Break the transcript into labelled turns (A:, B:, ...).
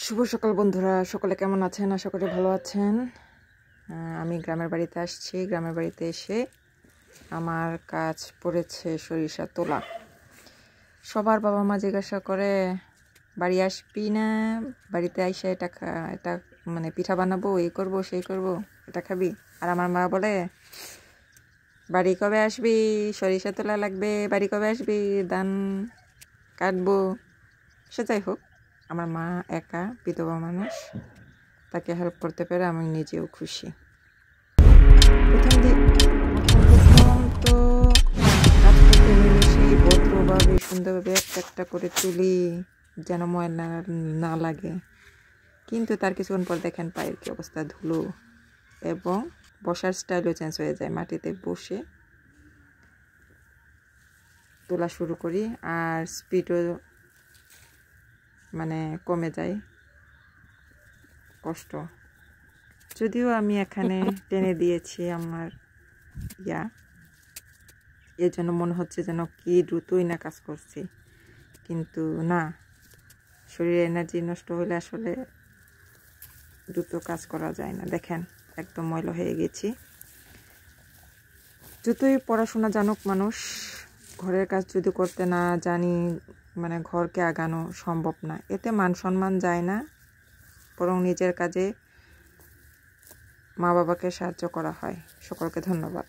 A: শুভ সকাল বন্ধুরা, সকলে কেমন আছেন? আশা করি ভালো আছেন। আমি গ্রামের বাড়িতে আসছি। গ্রামের বাড়িতে এসে আমার কাজ পড়েছে সরিষা তোলা। সবার বাবা মা জিজ্ঞাসা করে বাড়ি আসবি না, বাড়িতে আইসা এটা মানে পিঠা বানাবো, এই করব সেই করব, এটা খাবি। আর আমার মা বলে বাড়ি কবে আসবি, সরিষা তোলা লাগবে, বাড়ি কবে আসবি, ধান কাটবো। সে যাই হোক, আমার মা একা বিধবা মানুষ, তাকে হেল্প করতে পেরে আমি নিজেও খুশি। প্রথম তো কাজ করতে নিলে সেই ভদ্রভাবে সুন্দরভাবে একটা করে তুলি যেন ময়লা না লাগে, কিন্তু তার কিছুক্ষণ পর দেখেন পায়ের কি অবস্থা, ধুলো, এবং বসার স্টাইলও চেঞ্জ হয়ে যায়। মাটিতে বসে তোলা শুরু করি আর স্পিডও মানে কমে যায়, কষ্ট। যদিও আমি এখানে টেনে দিয়েছি আমার এর জন্য মনে হচ্ছে যেন কি দ্রুতই না কাজ করছি, কিন্তু না, শরীরে এনার্জি নষ্ট হলে আসলে দ্রুত কাজ করা যায় না। দেখেন একদম ময়লা হয়ে গেছি। যতই পড়াশোনা জানুক মানুষ, ঘরের কাজ যদি করতে না জানি, মানে ঘরকে আগানো সম্ভব না। এতে মান সম্মান যায় না, বরং নিজের কাজে মা বাবাকে সাহায্য করা হয়। সকলকে ধন্যবাদ।